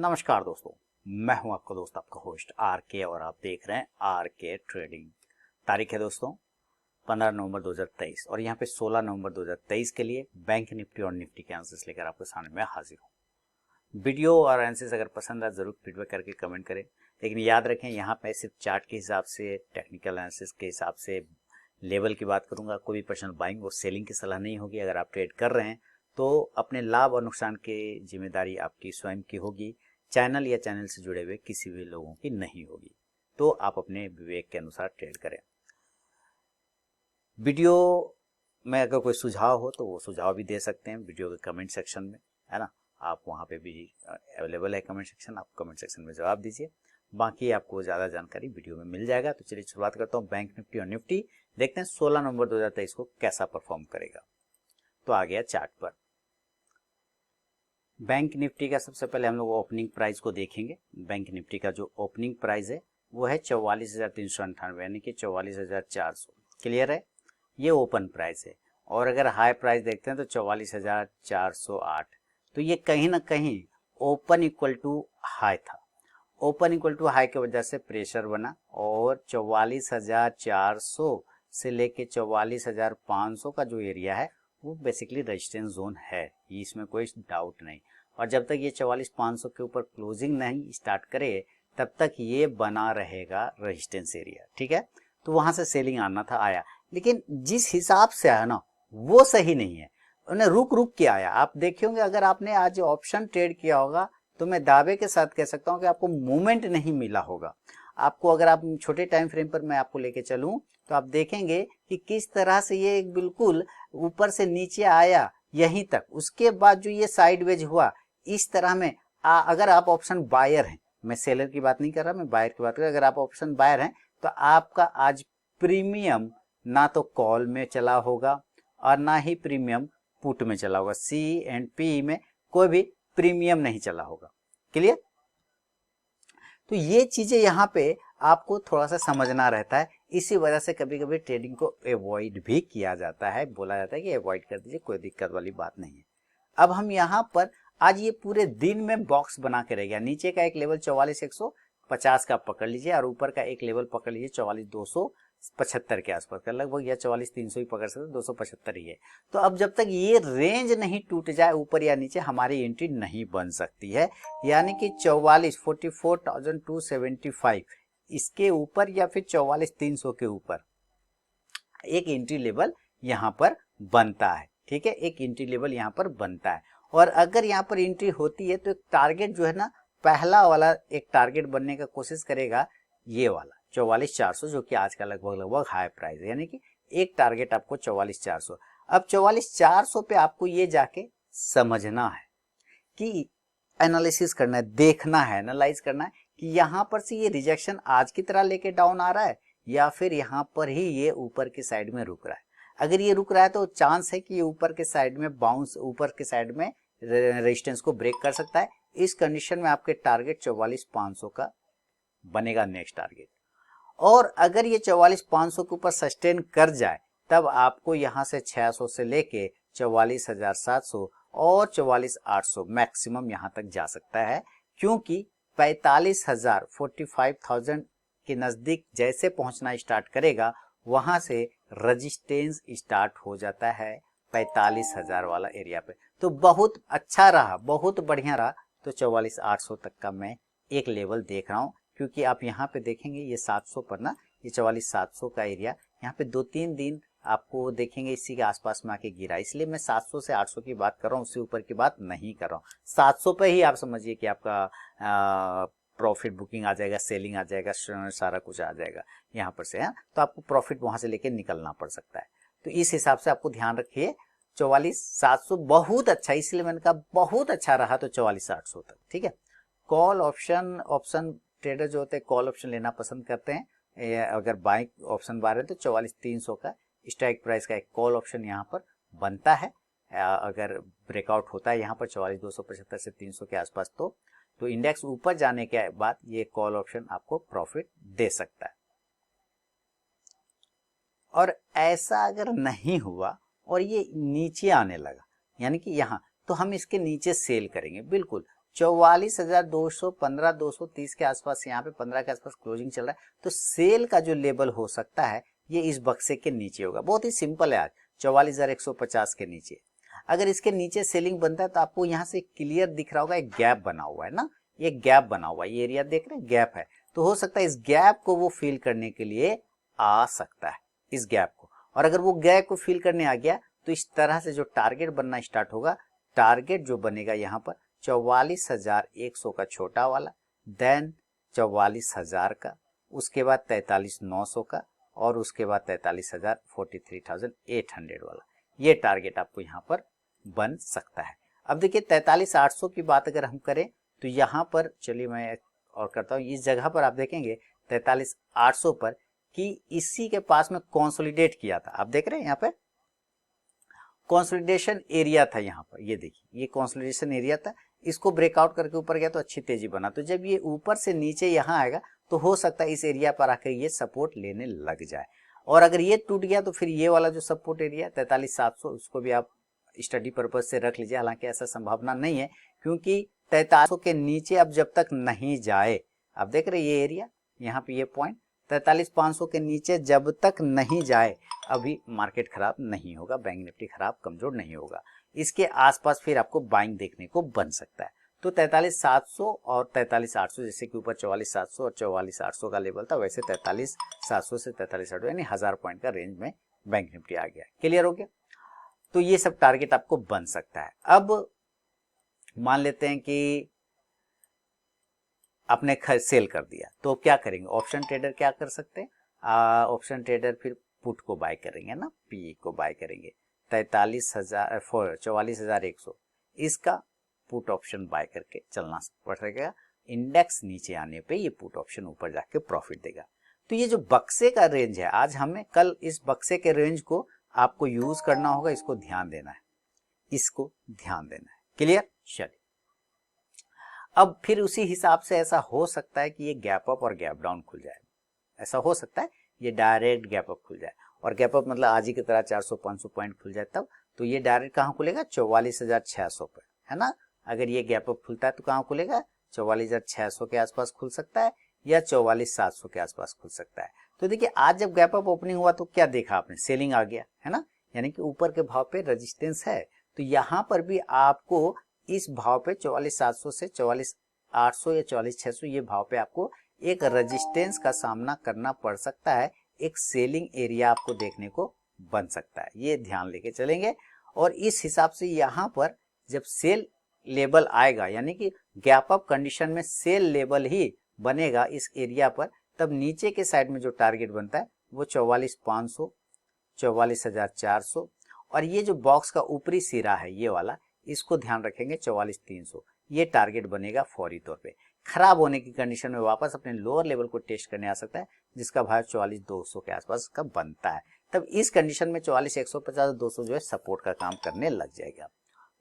नमस्कार दोस्तों, मैं हूं आपका दोस्त आपका होस्ट आर के और आप देख रहे हैं आर के ट्रेडिंग। तारीख है दोस्तों 15 नवंबर 2023 और यहाँ पे 16 नवंबर 2023 के लिए बैंक निफ्टी और निफ्टी के आंसर्स लेकर आपके सामने मैं हाजिर हूँ। वीडियो और आंसर्स अगर पसंद आए जरूर फीडबैक करके कमेंट करें, लेकिन याद रखें यहाँ पे सिर्फ चार्ट के हिसाब से, टेक्निकल एनालिसिस के हिसाब से लेवल की बात करूंगा। कोई भी पर्सनल बाइंग और सेलिंग की सलाह नहीं होगी। अगर आप ट्रेड कर रहे हैं तो अपने लाभ और नुकसान की जिम्मेदारी आपकी स्वयं की होगी, चैनल या चैनल से जुड़े हुए किसी भी लोगों की नहीं होगी। तो आप अपने विवेक के अनुसार ट्रेड करें। वीडियो में अगर कोई सुझाव हो तो वो सुझाव भी दे सकते हैं वीडियो के कमेंट सेक्शन में, है ना। आप वहाँ पे भी अवेलेबल है कमेंट सेक्शन, आप कमेंट सेक्शन में जवाब दीजिए। बाकी आपको ज़्यादा जानकारी वीडियो में मिल जाएगा। तो चलिए शुरुआत करता हूँ बैंक निफ्टी और निफ्टी। देखते हैं 16 नवंबर 2023 को कैसा परफॉर्म करेगा। तो आ गया चार्ट पर बैंक निफ्टी का। सबसे पहले हम लोग ओपनिंग प्राइस को देखेंगे। बैंक निफ्टी का जो ओपनिंग प्राइस है वो है 44,398 यानी कि 44,400। क्लियर है, ये ओपन प्राइस है। और अगर हाई प्राइस देखते हैं तो 44,408। तो ये कहीं ना कहीं ओपन इक्वल टू हाई था। ओपन इक्वल टू हाई की वजह से प्रेशर बना और 44,400 से लेके 44,500 का जो एरिया है वो बेसिकली रेजिस्टेंस जोन है, इसमें कोई डाउट नहीं। और जब तक ये 44,500 के ऊपर क्लोजिंग नहीं स्टार्ट करे तब तक ये बना रहेगा रेजिस्टेंस एरिया। ठीक है, तो वहां से सेलिंग आना था, आया, लेकिन जिस हिसाब से आया ना वो सही नहीं है। उन्हें रुक रुक के आया। आप देखे होंगे, अगर आपने आज ऑप्शन ट्रेड किया होगा तो मैं दावे के साथ कह सकता हूं कि आपको मूवमेंट नहीं मिला होगा। आपको अगर आप छोटे टाइम फ्रेम पर मैं आपको लेके चलूं तो आप देखेंगे कि किस तरह से ये बिल्कुल ऊपर से नीचे आया यहीं तक, उसके बाद जो ये साइडवेज हुआ इस तरह में। अगर आप ऑप्शन बायर हैं, मैं सेलर की बात नहीं कर रहा, मैं बायर की बात कर रहा। अगर आप ऑप्शन बायर हैं तो आपका आज प्रीमियम ना तो कॉल में चला होगा और ना ही प्रीमियम पुट में चला होगा। सी एंड पी में कोई भी प्रीमियम नहीं चला होगा। क्लियर। तो ये चीजें यहाँ पे आपको थोड़ा सा समझना रहता है। इसी वजह से कभी कभी ट्रेडिंग को अवॉइड भी किया जाता है, बोला जाता है कि अवॉइड कर दीजिए, कोई दिक्कत वाली बात नहीं है। अब हम यहाँ पर आज ये पूरे दिन में बॉक्स बना के रह गया। नीचे का एक लेवल 44,150 का पकड़ लीजिए और ऊपर का एक लेवल पकड़ लीजिए 44,275 के आसपास का, लगभग या 44,300 ही पकड़ सकते, 275 ही है। तो अब जब तक ये रेंज नहीं टूट जाए ऊपर या नीचे, हमारी एंट्री नहीं बन सकती है। यानी कि 44,275 इसके ऊपर या फिर 44,300 के ऊपर एक एंट्री लेवल यहाँ पर बनता है। ठीक है, एक एंट्री लेवल यहाँ पर बनता है। और अगर यहाँ पर एंट्री होती है तो एक टारगेट जो है ना, पहला वाला एक टारगेट बनने का कोशिश करेगा, ये वाला 44,400, जो कि आज का लगभग हाई प्राइस है। यानी कि एक टारगेट आपको 44,400। अब 44,400 पे आपको ये जाके समझना है कि एनालिसिस करना है, देखना है, एनालाइज करना है कि यहाँ पर से ये रिजेक्शन आज की तरह लेके डाउन आ रहा है या फिर यहाँ पर ही ये ऊपर की साइड में रुक रहा है। अगर ये रुक रहा है तो चांस है कि ये ऊपर के साइड में बाउंस, ऊपर के साइड में रेजिस्टेंस को ब्रेक कर सकता है। इस कंडीशन में आपके टारगेट 44,500 का बनेगा नेक्स्ट टारगेट। और अगर ये 44,500 के ऊपर सस्टेन कर जाए तब आपको यहाँ से 600 से लेके 44,700 और 44,800 मैक्सिमम यहाँ तक जा सकता है, क्योंकि 45,000 45,000 के नजदीक जैसे पहुंचना स्टार्ट करेगा वहां से रेजिस्टेंस स्टार्ट हो जाता है 45,000 वाला एरिया पे। तो बहुत अच्छा रहा, बहुत बढ़िया रहा। तो 44,800 तक का मैं एक लेवल देख रहा हूं, क्योंकि आप यहाँ पे देखेंगे ये 700 पर ना, ये 44,700 का एरिया यहाँ पे 2-3 दिन आपको देखेंगे इसी के आसपास में आके गिरा। इसलिए मैं 700 से 800 की बात कर रहा हूँ, उससे ऊपर की बात नहीं कर रहा हूँ। 700 पे ही आप समझिए कि आपका प्रॉफिट बुकिंग आ जाएगा, सेलिंग आ जाएगा, सारा कुछ आ जाएगा यहाँ पर से है। तो आपको प्रॉफिट वहां से लेके निकलना पड़ सकता है। तो इस हिसाब से आपको ध्यान रखिए। 44,700 बहुत अच्छा, इसलिए मैंने कहा बहुत अच्छा रहा तो 44,800 तक। ठीक है, कॉल ऑप्शन ट्रेडर जो होते हैं कॉल ऑप्शन लेना पसंद करते हैं। अगर बाइंग ऑप्शन बार है तो 44,300 का स्ट्राइक प्राइस का एक कॉल ऑप्शन यहाँ पर बनता है। अगर ब्रेकआउट होता है यहाँ पर 44,275 से 300 के आसपास तो इंडेक्स ऊपर जाने के बाद ये कॉल ऑप्शन आपको प्रॉफिट दे सकता है। और ऐसा अगर नहीं हुआ और ये नीचे आने लगा, यानी कि यहाँ, तो हम इसके नीचे सेल करेंगे। बिल्कुल 44,200, 15,230 के आसपास, यहाँ पे 15 के आसपास क्लोजिंग चल रहा है, तो सेल का जो लेवल हो सकता है ये इस बक्से के नीचे होगा। बहुत ही सिंपल है आज, 44,150 के नीचे। अगर इसके नीचे सेलिंग बनता है तो आपको यहाँ से क्लियर दिख रहा होगा, एक गैप बना हुआ है ना, ये गैप बना हुआ है, ये एरिया देख रहे हैं गैप है, तो हो सकता है इस गैप को वो फिल करने के लिए आ सकता है, इस गैप को। और अगर वो गैप को फिल करने आ गया तो इस तरह से जो टारगेट बनना स्टार्ट होगा, टारगेट जो बनेगा यहाँ पर 44,100 का छोटा वाला, देन 44,000 का, उसके बाद 43,900 का, और उसके बाद 43,800 वाला, ये टारगेट आपको यहाँ पर बन सकता है। अब देखिए 43,800 की बात अगर हम करें तो यहाँ पर, चलिए मैं और करता हूँ, इस जगह पर आप देखेंगे 43,800 पर कि इसी के पास में कंसोलिडेट किया था, आप देख रहे हैं यहाँ पे कंसोलिडेशन एरिया था, यहाँ पर ये देखिए ये कंसोलिडेशन एरिया था, इसको ब्रेकआउट करके ऊपर गया तो अच्छी तेजी बना। तो जब ये ऊपर से नीचे यहाँ आएगा तो हो सकता है इस एरिया पर आकर ये सपोर्ट लेने लग जाए, और अगर ये टूट गया तो फिर ये वाला जो सपोर्ट एरिया 43,700, उसको भी आप स्टडी पर्पज से रख लीजिए। हालांकि ऐसा संभावना नहीं है, क्योंकि 4300 के नीचे अब जब तक नहीं जाए, आप देख रहे ये एरिया, यहाँ पे ये पॉइंट 43,500 के नीचे जब तक नहीं जाए अभी मार्केट खराब नहीं होगा, बैंक निफ्टी खराब कमजोर नहीं होगा। इसके आसपास फिर आपको बाइंग देखने को बन सकता है। तो 43,700 और 43,800, जैसे कि ऊपर 44,700 और 44,800 का लेवल था, वैसे 43,700 से 43,800 यानी 1000 पॉइंट का रेंज में बैंक निफ्टी आ गया। क्लियर हो गया? तो ये सब टारगेट आपको बन सकता है। अब मान लेते हैं कि आपने सेल कर दिया, तो क्या करेंगे? ऑप्शन ट्रेडर क्या कर सकते हैं? ऑप्शन ट्रेडर फिर पुट को बाय करेंगे ना, पी को बाय करेंगे 44,100, इसका पुट ऑप्शन बाय करके चलना पड़ेगा। इंडेक्स नीचे आने पे ये पुट ऑप्शन ऊपर जाके प्रॉफिट देगा। तो ये जो बक्से का रेंज है, आज हमें कल इस बक्से के रेंज को आपको यूज करना होगा, इसको ध्यान देना है, इसको ध्यान देना है। क्लियर? चलिए अब फिर उसी हिसाब से ऐसा हो सकता है कि ये गैप अप और गैप डाउन खुल जाए, ऐसा हो सकता है ये डायरेक्ट गैप अप खुल जाए, और गैप अप मतलब आज ही की तरह 400-500 पॉइंट खुल जाए तब, तो ये डायरेक्ट कहाँ खुलेगा? 44,600 पर, है ना। अगर ये गैप अप खुलता है तो कहाँ खुलेगा? 44,600 के आसपास खुल सकता है, या 44,700 के आसपास खुल सकता है। तो देखिए आज जब गैप अप ओपनिंग हुआ तो क्या देखा आपने? सेलिंग आ गया, है ना, यानी कि ऊपर के भाव पे रेजिस्टेंस है। तो यहाँ पर भी आपको इस भाव पे 44,700 से 44,800 या 44,600 ये भाव पे आपको एक रेजिस्टेंस का सामना करना पड़ सकता है, एक सेलिंग एरिया आपको देखने को बन सकता है, ये ध्यान लेके चलेंगे। और इस हिसाब से यहाँ पर जब सेल लेवल आएगा, यानी कि गैप अप कंडीशन में सेल लेवल ही बनेगा इस एरिया पर, तब नीचे के साइड में जो टारगेट बनता है वो 44,500, 44,400, और ये जो बॉक्स का ऊपरी सिरा है ये वाला, इसको ध्यान रखेंगे 44,300, ये टारगेट बनेगा फौरी तौर पे। खराब होने की कंडीशन में वापस अपने लोअर लेवल को टेस्ट करने आ सकता है, जिसका भाव 44,200 के आसपास का बनता है। तब इस कंडीशन में 44,150, 200 जो है सपोर्ट का काम करने लग जाएगा।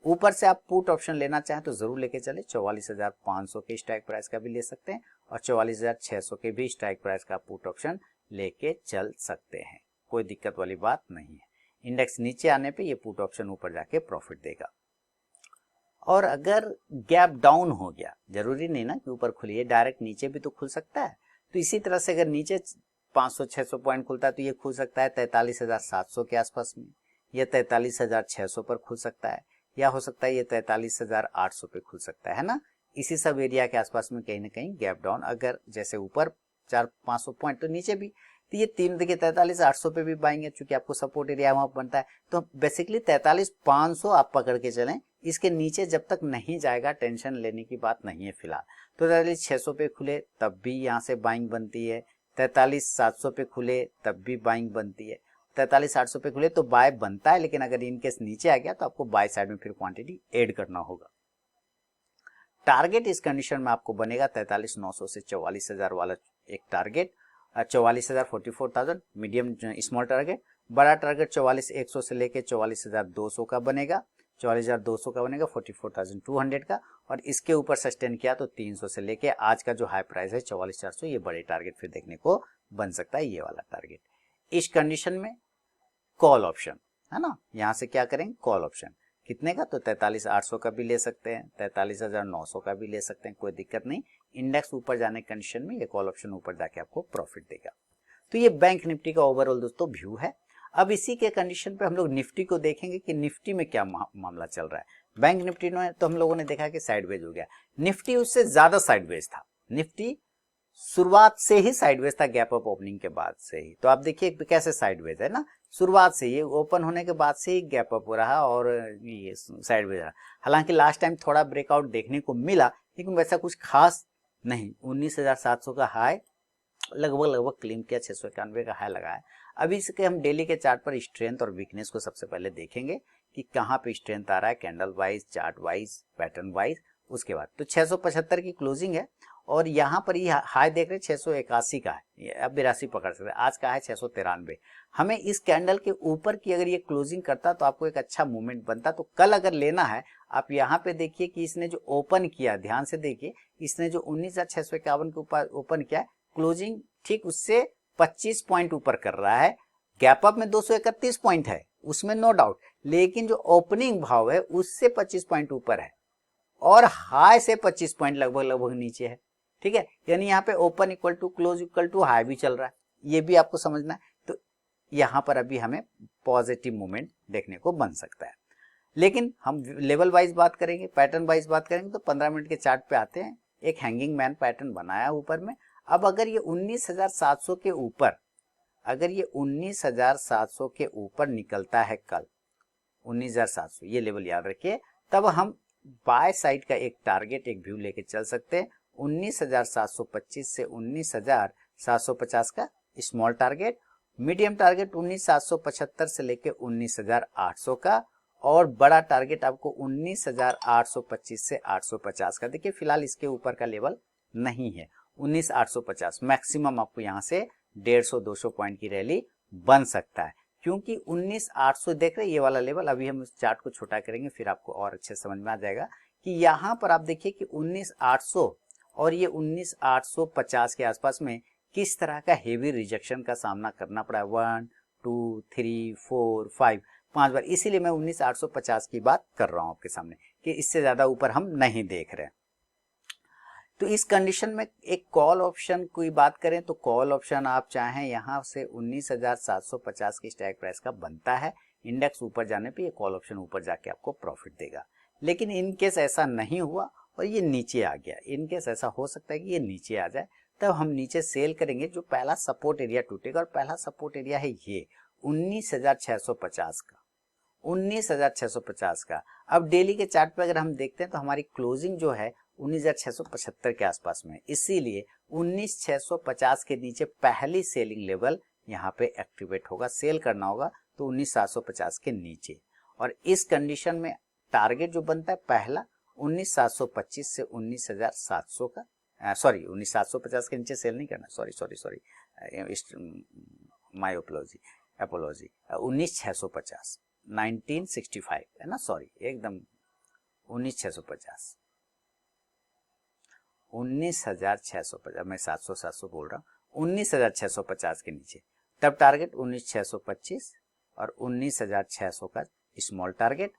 ऊपर से आप पुट ऑप्शन लेना चाहें तो जरूर लेके चले, 44,500 के स्ट्राइक प्राइस का भी ले सकते हैं, और 44,600 के भी स्ट्राइक प्राइस का पुट ऑप्शन लेके चल सकते हैं, कोई दिक्कत वाली बात नहीं है। इंडेक्स नीचे आने पे ये पुट ऑप्शन ऊपर जाके प्रॉफिट देगा। और अगर गैप डाउन हो गया, जरूरी नहीं ना कि ऊपर खुलिए, डायरेक्ट नीचे भी तो खुल सकता है। तो इसी तरह से अगर नीचे 500-600 पॉइंट खुलता है तो ये खुल सकता है 43,700 के आसपास में, या 43,600 पर खुल सकता है, या हो सकता है ये 43,800 पे खुल सकता है ना। इसी सब एरिया के आसपास में कहीं ना कहीं गैप डाउन, अगर जैसे ऊपर 400-500 पॉइंट तो नीचे भी, तो ये तीन देखिए 43,800 पे भी बाएंगे, चूंकि आपको सपोर्ट एरिया वहां बनता है। तो बेसिकली 43,500 आप पकड़ के चलें, इसके नीचे जब तक नहीं जाएगा टेंशन लेने की बात नहीं है फिलहाल। तो 43,600 पे खुले तब भी यहाँ से बाइंग बनती है, 43,700 पे खुले तब भी बाइंग बनती है, 43,800 पे खुले तो बाय बनता है, लेकिन अगर इनकेस नीचे आ गया तो आपको बाय साइड में फिर क्वांटिटी ऐड करना होगा। टारगेट इस कंडीशन में आपको बनेगा 43,900 से 44,000 वाला एक टारगेट, 44,000 44,000 मीडियम स्मॉल टारगेट। बड़ा टारगेट 44,100 से लेके 44,200 का बनेगा, 44,200 का बनेगा 44,200 का, और इसके ऊपर सस्टेन किया तो 300 से लेके आज का जो हाई प्राइस है 44,400, ये बड़े टारगेट फिर देखने को बन सकता है, ये वाला टारगेट। इस कंडीशन में कॉल ऑप्शन है ना, यहां से क्या करेंगे? कॉल ऑप्शन कितने का, तो 43,800 का भी ले सकते हैं, 43,900 का भी ले सकते हैं, कोई दिक्कत नहीं। इंडेक्स ऊपर जाने की कंडीशन में ये कॉल ऑप्शन ऊपर जाके आपको प्रॉफिट देगा। तो ये बैंक निफ्टी का ओवरऑल दोस्तों व्यू है। अब इसी के कंडीशन पे हम लोग निफ्टी को देखेंगे कि निफ्टी में क्या मामला चल रहा है। बैंक निफ्टी में तो हम लोगों ने देखा कि साइडवेज हो गया, निफ्टी उससे ज्यादा साइडवेज था। निफ्टी शुरुआत से ही साइडवेज था, गैप अप ओपनिंग के बाद से ही। तो आप देखिए कैसे साइडवेज है ना, शुरुआत से ये ओपन होने के बाद से ही गैप अप हो रहा और ये साइडवेज रहा। हालांकि लास्ट टाइम थोड़ा ब्रेकआउट देखने को मिला, लेकिन वैसा कुछ खास नहीं। 19,700 का हाई लगभग क्लेम किया, 691 का हाई लगाया। अभी इसके हम डेली के चार्ट पर स्ट्रेंथ और वीकनेस को सबसे पहले देखेंगे कि कहाँ पे स्ट्रेंथ आ रहा है, candle wise, chart wise, pattern wise. उसके बाद तो 675 की क्लोजिंग है और यहाँ पर ये हाई देख रहे हैं 681 का है, अब 82 पकड़ सकते हैं। आज का है 693। हमें इस कैंडल के ऊपर की अगर ये क्लोजिंग करता तो आपको एक अच्छा मूवमेंट बनता। तो कल अगर लेना है, आप यहाँ पे देखिए कि इसने जो ओपन किया, ध्यान से देखिए, इसने जो 19,651 के ऊपर ओपन किया, क्लोजिंग ठीक उससे 25 पॉइंट ऊपर कर रहा है। गैप अप में 231 पॉइंट है, उसमें नो डाउट, लेकिन जो ओपनिंग भाव है उससे 25 पॉइंट ऊपर है और हाई से 25 पॉइंट लगभग नीचे है। ठीक है, यानी यहाँ पे open equal to close equal to high भी चल रहा है, ये भी आपको समझना है। तो यहाँ पर अभी हमें पॉजिटिव मूवमेंट देखने को बन सकता है। लेकिन हम लेवल वाइज बात करेंगे, पैटर्न वाइज बात करेंगे, तो 15 मिनट के चार्ट पे आते हैं। एक हैंगिंग मैन पैटर्न बनाया ऊपर में। अब अगर ये 19,700 के ऊपर, अगर ये 19,700 के ऊपर निकलता है कल, 19,700 ये लेवल याद रखिए, तब हम बाय साइड का एक टारगेट, एक व्यू लेके चल सकते हैं। 19,725 से 19,750 का स्मॉल टारगेट, मीडियम टारगेट 19,775 से लेके 19,800 का, और बड़ा टारगेट आपको 19,825 से 850 का। देखिए फिलहाल इसके ऊपर का लेवल नहीं है, 19,850 मैक्सिमम आपको यहाँ से 150-200 पॉइंट की रैली बन सकता है, क्योंकि 19,800 देख रहे हैं ये वाला लेवल। अभी हम इस चार्ट को छोटा करेंगे फिर आपको और अच्छे समझ में आ जाएगा कि यहाँ पर आप देखिए कि 19,800 और ये 19,850 के आसपास में किस तरह का हेवी रिजेक्शन का सामना करना पड़ा है। 1 2 3 4 5 5 बार, इसीलिए मैं 19,850 की बात कर रहा हूं आपके सामने कि इससे ज्यादा ऊपर हम नहीं देख रहे हैं। तो इस कंडीशन में एक कॉल ऑप्शन की बात करें तो कॉल ऑप्शन आप चाहें यहाँ से 19,750 की स्ट्राइक प्राइस का बनता है। इंडेक्स ऊपर जाने पे ये कॉल ऑप्शन ऊपर जाके आपको प्रॉफिट देगा। लेकिन इन केस ऐसा नहीं हुआ और ये नीचे आ गया, इन केस ऐसा हो सकता है कि ये नीचे आ जाए, तब हम नीचे सेल करेंगे। जो पहला सपोर्ट एरिया टूटेगा, और पहला सपोर्ट एरिया है ये 19,650 का, 19,650 का। अब डेली के चार्ट पे अगर हम देखते हैं तो हमारी क्लोजिंग जो है 19,675 के आसपास में, इसीलिए 19,650 के नीचे पहली सेलिंग लेवल यहाँ पे एक्टिवेट होगा। सेल करना होगा तो 19,750 के नीचे, और इस कंडीशन में टारगेट जो बनता है पहला 19,725 से 19,700 का, सॉरी 19,750 के नीचे सेल नहीं करना, सॉरी माय अपोलॉजी 19,650 1965 है ना, सॉरी एकदम 19,650 19,650, मैं 700 बोल रहा हूँ, 19,650 के नीचे तब टारगेट 19,625 और 19,600 का स्मॉल टारगेट।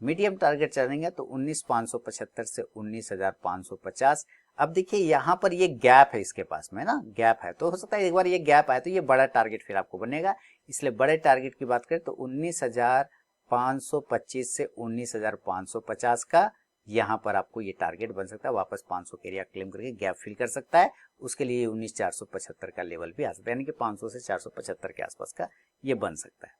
मीडियम टारगेट चलेंगे तो 19,575 से 19,550। अब देखिए यहाँ पर ये गैप है, इसके पास में ना गैप है, तो हो सकता है एक बार ये गैप आए तो ये बड़ा टारगेट फिर आपको बनेगा। इसलिए बड़े टारगेट की बात करें तो 19,525 से 19,550 का यहाँ पर आपको ये टारगेट बन सकता है। वापस 500 के एरिया क्लेम करके गैप फिल कर सकता है। उसके लिए 19,475 का लेवल भी आ सकता है, यानी कि 500 से 475 के आसपास का ये बन सकता है।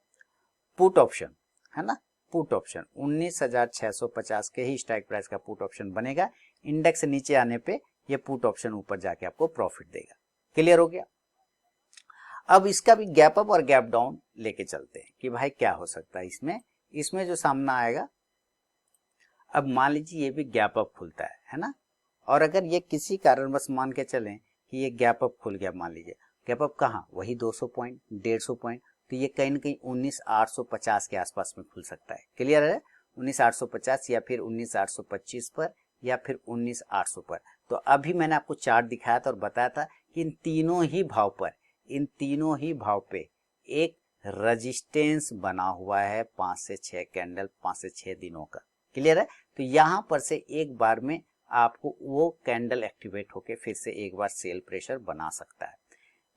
पुट ऑप्शन है ना, पुट ऑप्शन 19,650 के ही स्ट्राइक प्राइस का पुट ऑप्शन बनेगा। इंडेक्स नीचे आने पे ये पुट ऑप्शन ऊपर जाके आपको प्रॉफिट देगा। क्लियर हो गया। अब इसका भी गैप अप और गैप डाउन लेके चलते हैं कि भाई क्या हो सकता है इसमें जो सामना आएगा। अब मान लीजिए ये भी गैप अप खुलता है ना, और अगर ये किसी कारणवश मान के चलें कि ये गैप अप खुल गया, मान लीजिए गैप अप कहाँ, वही 200 पॉइंट 150 पॉइंट, तो ये कहीं ना कहीं 19,850 के आसपास में खुल सकता है। क्लियर है, 19,850 या फिर 19,825 पर या फिर 19,800 पर। तो अभी मैंने आपको चार्ट दिखाया था और बताया था कि इन तीनों ही भाव पे एक रजिस्टेंस बना हुआ है 5 से 6 कैंडल 5 से 6 दिनों का। क्लियर है? तो यहाँ पर से एक बार में आपको वो कैंडल एक्टिवेट होके फिर से एक बार सेल प्रेशर बना सकता है,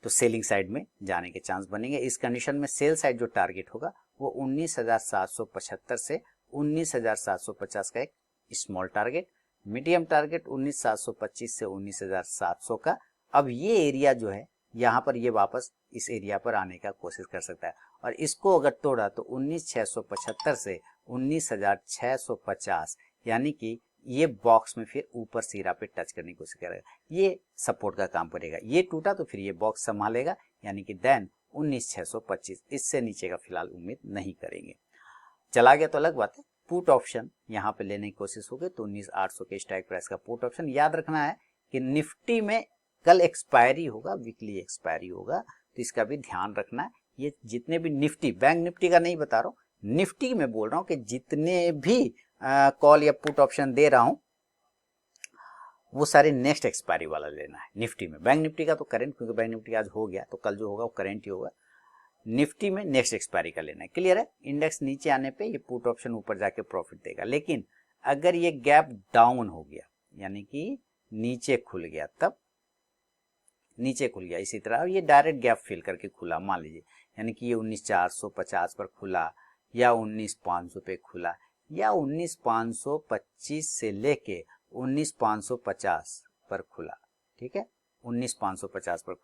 तो सेलिंग साइड में जाने के चांस बनेंगे। इस कंडीशन में सेल साइड जो टारगेट होगा वो 19,775 से 19,750 का एक स्मॉल टारगेट, मीडियम टारगेट 19,725 से 19,700 का। अब ये एरिया जो है यहाँ पर ये वापस इस एरिया पर आने का कोशिश कर सकता है, और इसको अगर तोड़ा तो 19,675 से 19,650, यानी कि ये बॉक्स में फिर ऊपर सिरा पे टच करने की कोशिश करेगा, ये सपोर्ट का काम करेगा। ये टूटा तो फिर ये बॉक्स संभालेगा, यानी कि देन 19,625, इससे नीचे का फिलहाल उम्मीद नहीं करेंगे। चला गया तो अलग बात है। पुट ऑप्शन यहाँ पे लेने की कोशिश होगी तो 19,800 के स्ट्राइक प्राइस का पुट ऑप्शन। याद रखना है कि निफ्टी में कल एक्सपायरी होगा, वीकली एक्सपायरी होगा, तो इसका भी ध्यान रखना है। ये जितने भी निफ्टी, बैंक निफ्टी का नहीं बता रहा हूँ, निफ्टी में बोल रहा हूँ कि जितने भी कॉल या पुट ऑप्शन दे रहा हूं वो सारे नेक्स्ट एक्सपायरी वाला लेना है निफ्टी में। बैंक निफ्टी का तो करंट, क्योंकि बैंक निफ्टी आज हो गया तो कल जो होगा वो करंट ही होगा। निफ्टी में नेक्स्ट एक्सपायरी का लेना है। क्लियर है? इंडेक्स नीचे आने पे ये पुट ऑप्शन ऊपर जाके प्रॉफिट देगा, लेकिन अगर ये गैप डाउन हो गया यानी कि नीचे खुल गया, तब नीचे खुल गया इसी तरह, ये डायरेक्ट गैप फिल करके खुला मान लीजिए, यानी कि ये 19,450 पर खुला या 19,500 पे खुला या 19,525 से लेके 19,550 पर खुला, ठीक है, 19,550 पर।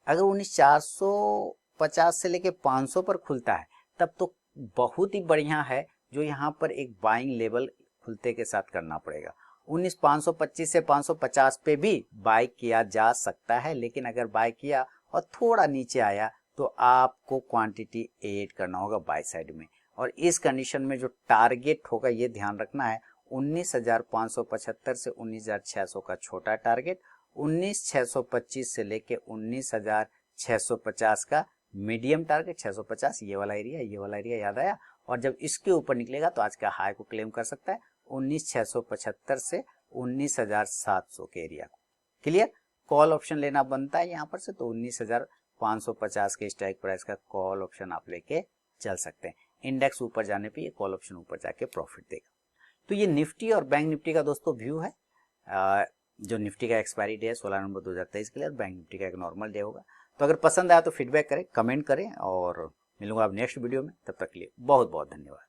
अगर 19,450 से लेके 500 पर खुलता है तब तो बहुत ही बढ़िया है, जो यहाँ पर एक बाइंग लेवल खुलते के साथ करना पड़ेगा। 19,525 से 550 पे भी बाय किया जा सकता है, लेकिन अगर बाय किया और थोड़ा नीचे आया तो आपको क्वांटिटी ऐड करना होगा बाय साइड में। और इस कंडीशन में जो टारगेट होगा ये ध्यान रखना है, 19,575 से 19,600 का छोटा टारगेट, 19,625 से लेके 19,650 का मीडियम टारगेट, 650 ये वाला एरिया याद आया। और जब इसके ऊपर निकलेगा तो आज का हाई को क्लेम कर सकता है 19,675 से 19,700 के एरिया को। क्लियर? कॉल ऑप्शन लेना बनता है यहाँ पर से, तो 19,550 के स्ट्राइक प्राइस का कॉल ऑप्शन आप लेके चल सकते हैं। इंडेक्स ऊपर जाने पे ये कॉल ऑप्शन ऊपर जाके प्रॉफिट देगा। तो ये निफ्टी और बैंक निफ्टी का दोस्तों व्यू है। जो निफ्टी का एक्सपायरी डे है 16 नवंबर 2023 के लिए, और बैंक निफ्टी का एक नॉर्मल डे होगा। तो अगर पसंद आया तो फीडबैक करें, कमेंट करें, और मिलूंगा आप नेक्स्ट वीडियो में। तब तक के लिए बहुत बहुत धन्यवाद।